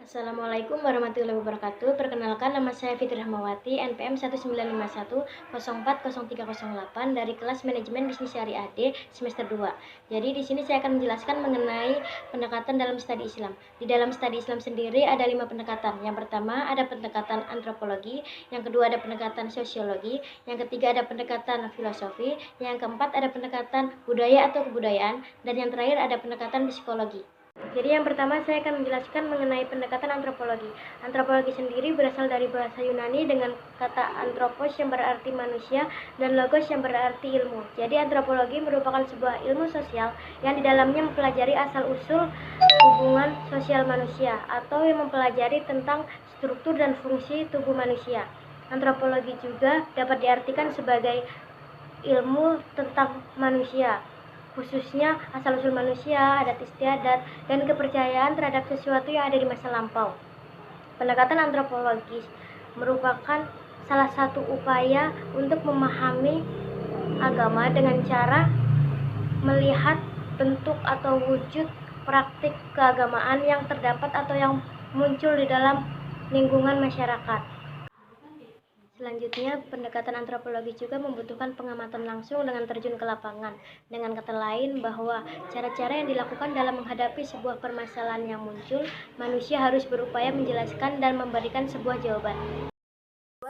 Assalamualaikum warahmatullahi wabarakatuh. Perkenalkan, nama saya Fitri Rahmawati, NPM 19510403008 dari kelas Manajemen Bisnis Syariah D semester 2. Jadi di sini saya akan menjelaskan mengenai pendekatan dalam studi Islam. Di dalam studi Islam sendiri ada 5 pendekatan. Yang pertama ada pendekatan antropologi, yang kedua ada pendekatan sosiologi, yang ketiga ada pendekatan filosofi, yang keempat ada pendekatan budaya atau kebudayaan, dan yang terakhir ada pendekatan psikologi. Jadi yang pertama saya akan menjelaskan mengenai pendekatan antropologi. Antropologi sendiri berasal dari bahasa Yunani dengan kata anthropos yang berarti manusia dan logos yang berarti ilmu. Jadi antropologi merupakan sebuah ilmu sosial yang di dalamnya mempelajari asal-usul hubungan sosial manusia atau yang mempelajari tentang struktur dan fungsi tubuh manusia. Antropologi juga dapat diartikan sebagai ilmu tentang manusia, khususnya asal-usul manusia, adat istiadat, dan kepercayaan terhadap sesuatu yang ada di masa lampau. Pendekatan antropologis merupakan salah satu upaya untuk memahami agama dengan cara melihat bentuk atau wujud praktik keagamaan yang terdapat atau yang muncul di dalam lingkungan masyarakat. Selanjutnya, pendekatan antropologi juga membutuhkan pengamatan langsung dengan terjun ke lapangan. Dengan kata lain, bahwa cara-cara yang dilakukan dalam menghadapi sebuah permasalahan yang muncul, manusia harus berupaya menjelaskan dan memberikan sebuah jawaban.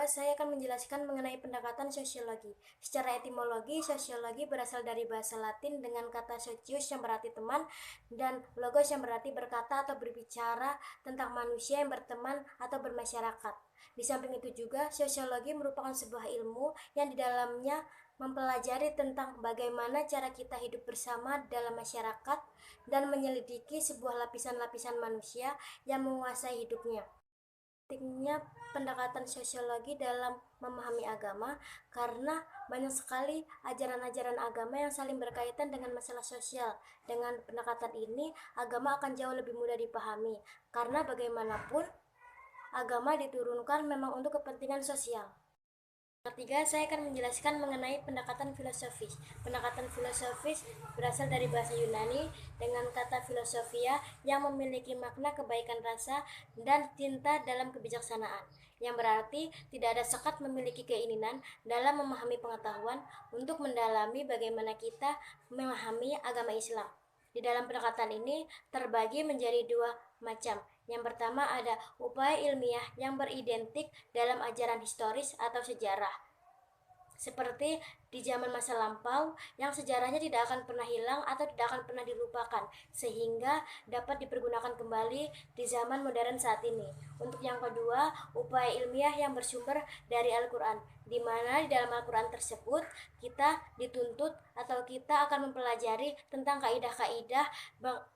Saya akan menjelaskan mengenai pendekatan sosiologi. Secara etimologi, sosiologi berasal dari bahasa Latin dengan kata socius yang berarti teman dan logos yang berarti berkata atau berbicara tentang manusia yang berteman atau bermasyarakat. Di samping itu juga, sosiologi merupakan sebuah ilmu yang di dalamnya mempelajari tentang bagaimana cara kita hidup bersama dalam masyarakat dan menyelidiki sebuah lapisan-lapisan manusia yang menguasai hidupnya. Pentingnya pendekatan sosiologi dalam memahami agama karena banyak sekali ajaran-ajaran agama yang saling berkaitan dengan masalah sosial. Dengan pendekatan ini, agama akan jauh lebih mudah dipahami karena bagaimanapun agama diturunkan memang untuk kepentingan sosial. Ketiga, saya akan menjelaskan mengenai pendekatan filosofis. Pendekatan filosofis berasal dari bahasa Yunani dengan kata filosofia yang memiliki makna kebaikan rasa dan cinta dalam kebijaksanaan, yang berarti tidak ada sekat memiliki keinginan dalam memahami pengetahuan untuk mendalami bagaimana kita memahami agama Islam. Di dalam pendekatan ini terbagi menjadi dua macam. Yang pertama ada upaya ilmiah yang beridentik dalam ajaran historis atau sejarah, seperti di zaman masa lampau yang sejarahnya tidak akan pernah hilang atau tidak akan pernah dilupakan, sehingga dapat dipergunakan kembali di zaman modern saat ini. Untuk yang kedua, upaya ilmiah yang bersumber dari Al-Quran, di mana di dalam Al-Quran tersebut kita dituntut atau kita akan mempelajari tentang kaidah-kaidah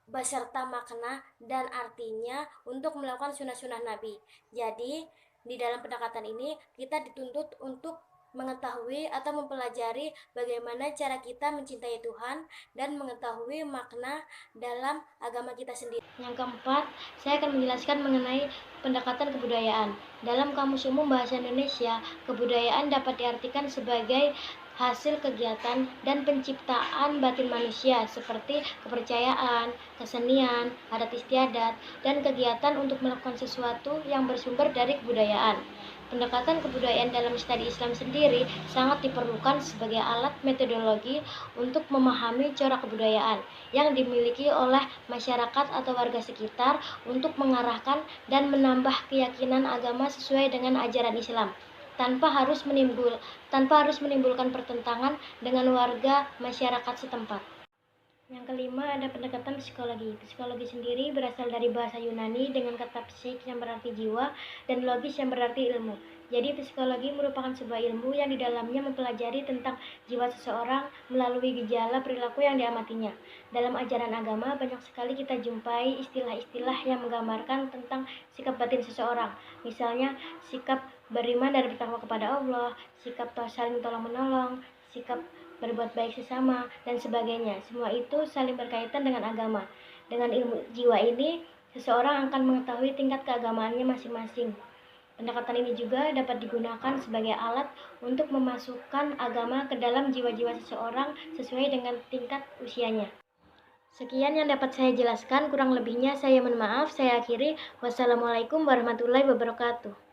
beserta makna dan artinya untuk melakukan sunnah-sunnah Nabi. Jadi di dalam pendekatan ini kita dituntut untuk mengetahui atau mempelajari bagaimana cara kita mencintai Tuhan dan mengetahui makna dalam agama kita sendiri. Yang keempat, saya akan menjelaskan mengenai pendekatan kebudayaan. Dalam Kamus Umum Bahasa Indonesia, kebudayaan dapat diartikan sebagai hasil kegiatan dan penciptaan batin manusia seperti kepercayaan, kesenian, adat istiadat, dan kegiatan untuk melakukan sesuatu yang bersumber dari kebudayaan. Pendekatan kebudayaan dalam studi Islam sendiri sangat diperlukan sebagai alat metodologi untuk memahami corak kebudayaan yang dimiliki oleh masyarakat atau warga sekitar untuk mengarahkan dan menambah keyakinan agama sesuai dengan ajaran Islam, tanpa harus menimbulkan pertentangan dengan warga masyarakat setempat. Yang kelima ada pendekatan psikologi. Psikologi sendiri berasal dari bahasa Yunani dengan kata psik yang berarti jiwa dan logis yang berarti ilmu. Jadi psikologi merupakan sebuah ilmu yang di dalamnya mempelajari tentang jiwa seseorang melalui gejala perilaku yang diamatinya. Dalam ajaran agama banyak sekali kita jumpai istilah-istilah yang menggambarkan tentang sikap batin seseorang. Misalnya sikap beriman dan bertakwa kepada Allah, sikap saling tolong-menolong, sikap berbuat baik sesama, dan sebagainya. Semua itu saling berkaitan dengan agama. Dengan ilmu jiwa ini, seseorang akan mengetahui tingkat keagamaannya masing-masing. Pendekatan ini juga dapat digunakan sebagai alat untuk memasukkan agama ke dalam jiwa-jiwa seseorang sesuai dengan tingkat usianya. Sekian yang dapat saya jelaskan, kurang lebihnya saya mohon maaf. Saya akhiri. Wassalamualaikum warahmatullahi wabarakatuh.